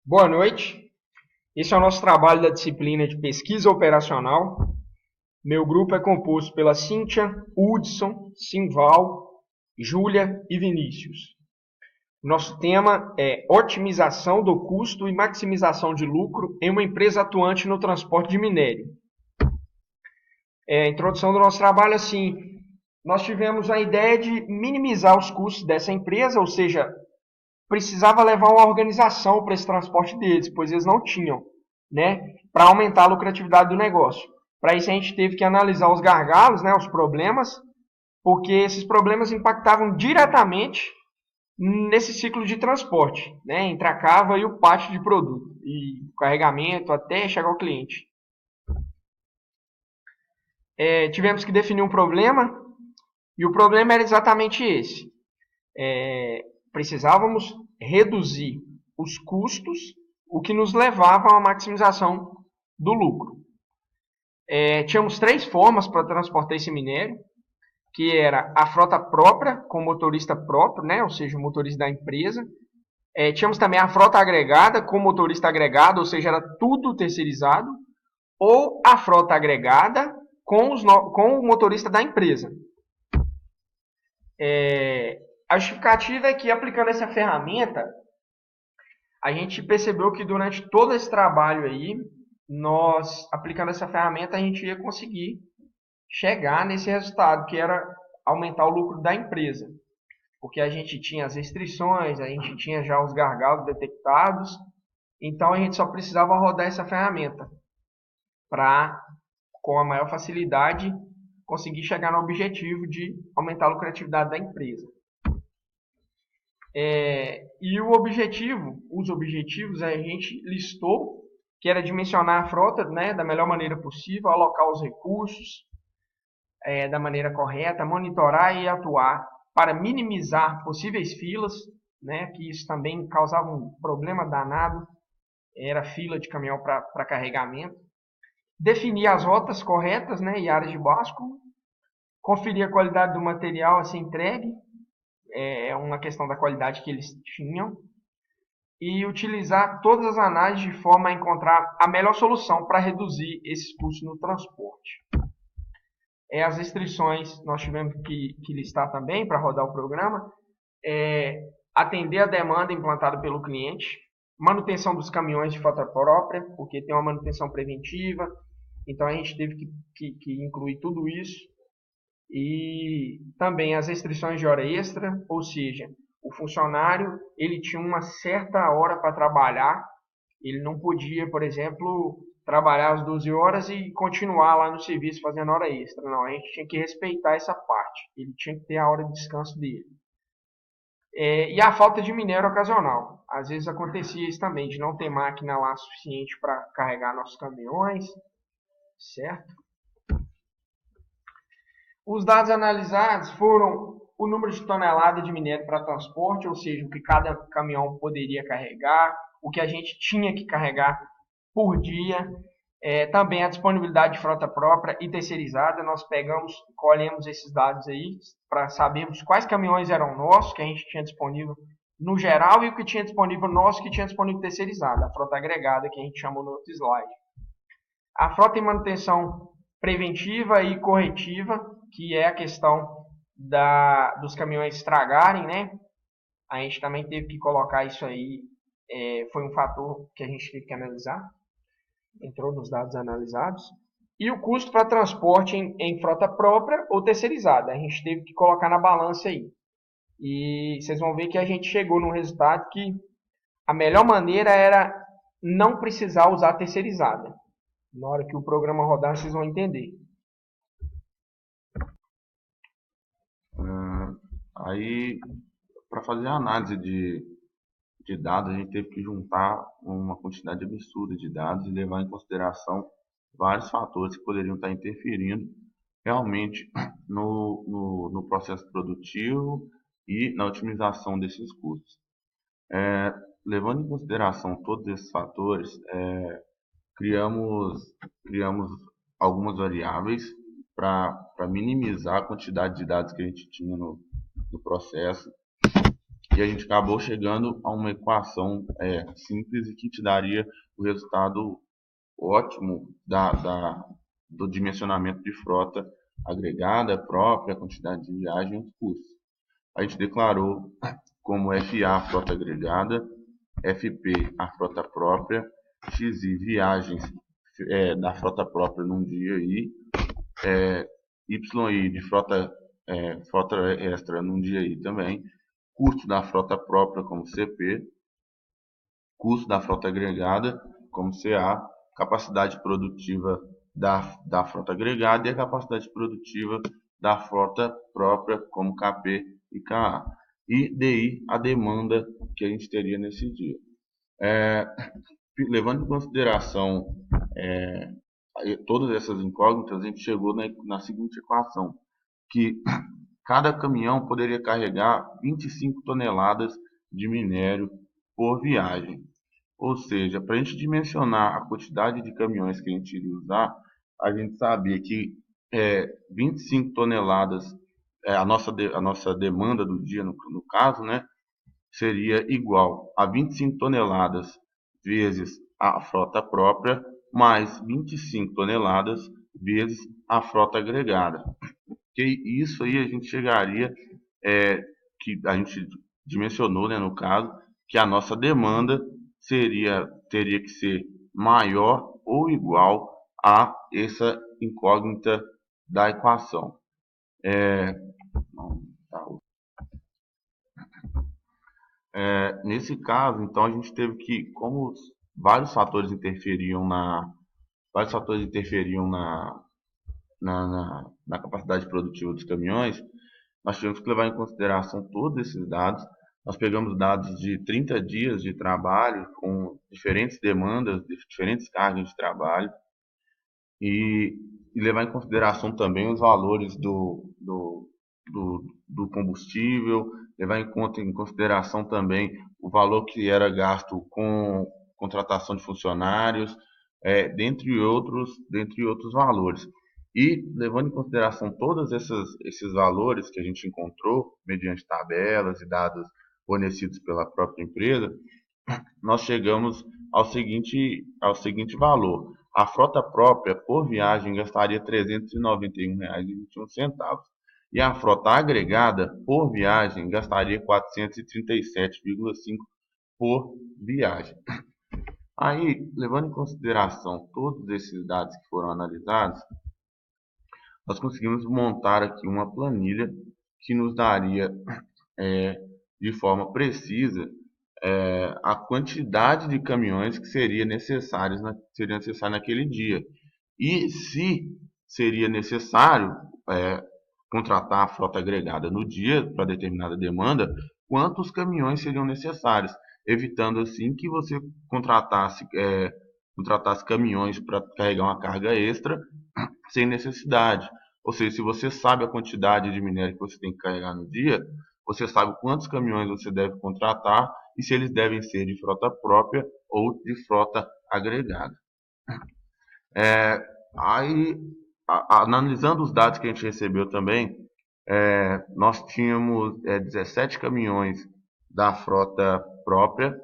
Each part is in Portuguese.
Boa noite. Esse é o nosso trabalho da disciplina de pesquisa operacional. Meu grupo é composto pela Cíntia, Hudson, Simval, Júlia e Vinícius. Nosso tema é otimização do custo e maximização de lucro em uma empresa atuante no transporte de minério. A introdução do nosso trabalho, assim, nós tivemos a ideia de minimizar os custos dessa empresa, ou seja, precisava levar uma organização para esse transporte deles, pois eles não tinham, né, para aumentar a lucratividade do negócio. Para isso a gente teve que analisar os gargalos, né, os problemas, porque esses problemas impactavam diretamente nesse ciclo de transporte, né, entre a cava e o pátio de produto, e o carregamento até chegar ao cliente. Tivemos que definir um problema, e o problema era exatamente esse. Precisávamos reduzir os custos, o que nos levava a uma maximização do lucro. Tínhamos três formas para transportar esse minério, que era a frota própria, com motorista próprio, né, ou seja, o motorista da empresa. Tínhamos também a frota agregada, com motorista agregado, ou seja, era tudo terceirizado, ou a frota agregada com o motorista da empresa. A justificativa é que, aplicando essa ferramenta, a gente percebeu que durante todo esse trabalho aí, nós, aplicando essa ferramenta, a gente ia conseguir chegar nesse resultado, que era aumentar o lucro da empresa. Porque a gente tinha as restrições, a gente tinha já os gargalos detectados, então a gente só precisava rodar essa ferramenta para, com a maior facilidade, conseguir chegar no objetivo de aumentar a lucratividade da empresa. E os objetivos a gente listou, que era dimensionar a frota, né, da melhor maneira possível, alocar os recursos da maneira correta, monitorar e atuar para minimizar possíveis filas, né, que isso também causava um problema danado, era fila de caminhão para carregamento. Definir as rotas corretas, né, e áreas de básculo, conferir a qualidade do material a ser entregue, é uma questão da qualidade que eles tinham, e utilizar todas as análises de forma a encontrar a melhor solução para reduzir esses custos no transporte. As restrições nós tivemos que listar também para rodar o programa, atender a demanda implantada pelo cliente, manutenção dos caminhões de frota própria, porque tem uma manutenção preventiva, então a gente teve que incluir tudo isso, e também as restrições de hora extra, ou seja, o funcionário ele tinha uma certa hora para trabalhar, ele não podia, por exemplo, trabalhar às 12 horas e continuar lá no serviço fazendo hora extra. Não, a gente tinha que respeitar essa parte, ele tinha que ter a hora de descanso dele. E a falta de minério ocasional. Às vezes acontecia isso também, de não ter máquina lá suficiente para carregar nossos caminhões, certo? Os dados analisados foram o número de toneladas de minério para transporte, ou seja, o que cada caminhão poderia carregar, o que a gente tinha que carregar por dia, também a disponibilidade de frota própria e terceirizada. Nós colhemos esses dados aí para sabermos quais caminhões eram nossos, que a gente tinha disponível no geral, e o que tinha disponível nosso, que tinha disponível terceirizado, a frota agregada, que a gente chamou no outro slide. A frota em manutenção preventiva e corretiva, que é a questão dos caminhões estragarem, né? A gente também teve que colocar isso aí, foi um fator que a gente teve que analisar, entrou nos dados analisados. E o custo para transporte em frota própria ou terceirizada, a gente teve que colocar na balança aí. E vocês vão ver que a gente chegou num resultado que a melhor maneira era não precisar usar terceirizada. Na hora que o programa rodar, vocês vão entender. Aí, para fazer a análise de dados, a gente teve que juntar uma quantidade absurda de dados e levar em consideração vários fatores que poderiam estar interferindo realmente no processo produtivo e na otimização desses custos. Levando em consideração todos esses fatores, criamos, criamos algumas variáveis para minimizar a quantidade de dados que a gente tinha no processo e a gente acabou chegando a uma equação simples e que te daria o resultado ótimo do dimensionamento de frota agregada, própria, quantidade de viagem e os custos. A gente declarou como FA a frota agregada, FP a frota própria, XI viagens da frota própria num dia I, YI de frota extra num dia I também, custo da frota própria como CP, custo da frota agregada como CA, capacidade produtiva da frota agregada e a capacidade produtiva da frota própria como KP e KA. E DI, a demanda que a gente teria nesse dia. Levando em consideração todas essas incógnitas, a gente chegou na seguinte equação, que cada caminhão poderia carregar 25 toneladas de minério por viagem. Ou seja, para a gente dimensionar a quantidade de caminhões que a gente iria usar, a gente sabia que 25 toneladas, a nossa demanda do dia, no caso, né, seria igual a 25 toneladas vezes a frota própria, mais 25 toneladas vezes a frota agregada. Que isso aí a gente chegaria, que a gente dimensionou, né, no caso, que a nossa demanda teria que ser maior ou igual a essa incógnita da equação. Nesse caso, então, a gente teve que, como vários fatores interferiam na capacidade produtiva dos caminhões, nós tivemos que levar em consideração todos esses dados. Nós pegamos dados de 30 dias de trabalho, com diferentes demandas, diferentes cargas de trabalho, e levar em consideração também os valores do combustível, levar em consideração também o valor que era gasto com contratação de funcionários, dentre outros valores. E levando em consideração todos esses valores que a gente encontrou, mediante tabelas e dados fornecidos pela própria empresa, nós chegamos ao seguinte valor. A frota própria por viagem gastaria R$ 391,21 e a frota agregada por viagem gastaria R$ 437,5 por viagem. Aí, levando em consideração todos esses dados que foram analisados, nós conseguimos montar aqui uma planilha que nos daria de forma precisa a quantidade de caminhões que seria necessária naquele dia. E se seria necessário contratar a frota agregada no dia para determinada demanda, quantos caminhões seriam necessários, evitando assim que você contratasse caminhões para carregar uma carga extra sem necessidade. Ou seja, se você sabe a quantidade de minério que você tem que carregar no dia, você sabe quantos caminhões você deve contratar e se eles devem ser de frota própria ou de frota agregada. Aí, analisando os dados que a gente recebeu também, nós tínhamos 17 caminhões da frota própria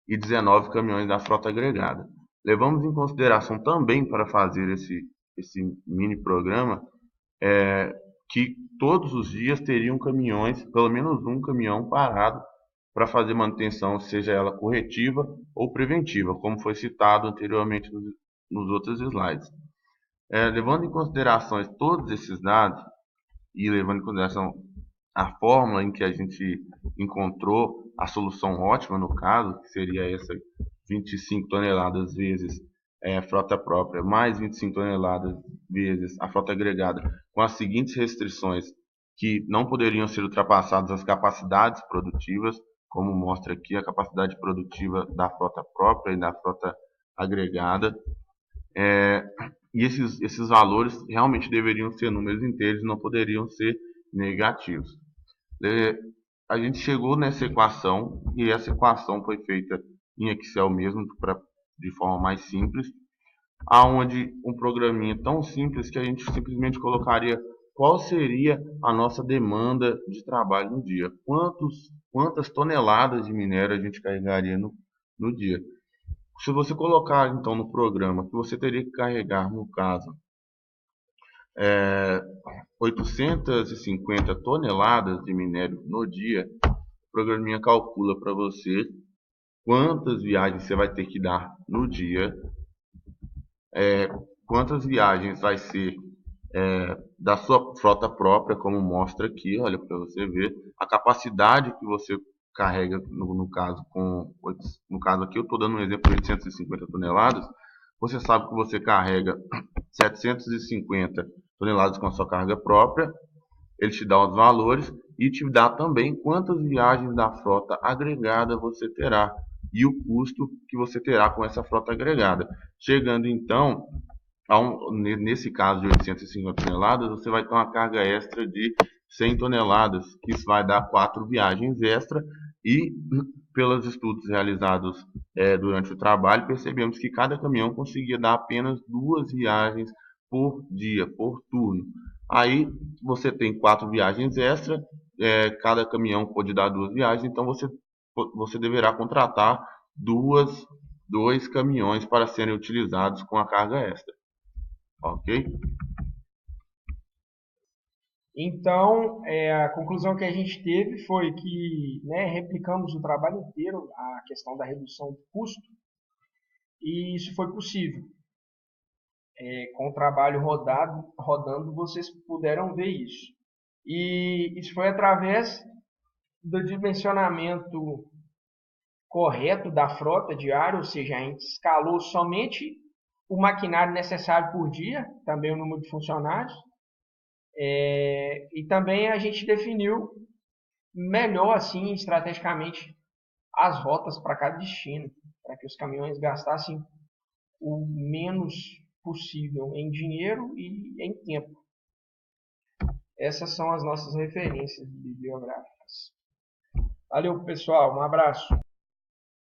e 19 caminhões da frota agregada. Levamos em consideração também para fazer esse mini programa que todos os dias teriam caminhões, pelo menos um caminhão parado para fazer manutenção, seja ela corretiva ou preventiva, como foi citado anteriormente nos outros slides. Levando em consideração todos esses dados e levando em consideração a fórmula em que a gente encontrou a solução ótima no caso, que seria essa 25 toneladas vezes frota própria, mais 25 toneladas vezes a frota agregada, com as seguintes restrições, que não poderiam ser ultrapassadas as capacidades produtivas, como mostra aqui a capacidade produtiva da frota própria e da frota agregada. E esses valores realmente deveriam ser números inteiros, não poderiam ser negativos. A gente chegou nessa equação e essa equação foi feita em Excel mesmo, de forma mais simples, aonde um programinha tão simples que a gente simplesmente colocaria qual seria a nossa demanda de trabalho no dia? Quantas toneladas de minério a gente carregaria no dia? Se você colocar então no programa que você teria que carregar, no caso, 850 toneladas de minério no dia, o programinha calcula para você quantas viagens você vai ter que dar no dia, quantas viagens vai ser da sua frota própria, como mostra aqui, olha para você ver a capacidade que você carrega no caso no caso aqui eu estou dando um exemplo de 850 toneladas. Você sabe que você carrega 750 toneladas com a sua carga própria. Ele te dá os valores e te dá também quantas viagens da frota agregada você terá e o custo que você terá com essa frota agregada. Chegando então nesse caso de 850 toneladas, você vai ter uma carga extra de 100 toneladas, que isso vai dar 4 viagens extra e, pelos estudos realizados durante o trabalho, percebemos que cada caminhão conseguia dar apenas 2 viagens por dia, por turno. Aí você tem 4 viagens extra, cada caminhão pode dar 2 viagens, então você deverá contratar dois caminhões para serem utilizados com a carga extra. Ok? Então, a conclusão que a gente teve foi que, né, replicamos o trabalho inteiro a questão da redução do custo, e isso foi possível. Com o trabalho rodando, vocês puderam ver isso. E isso foi através do dimensionamento correto da frota diária, ou seja, a gente escalou somente o maquinário necessário por dia, também o número de funcionários, e também a gente definiu melhor, assim, estrategicamente, as rotas para cada destino, para que os caminhões gastassem o menos possível em dinheiro e em tempo. Essas são as nossas referências bibliográficas. Valeu, pessoal. Um abraço.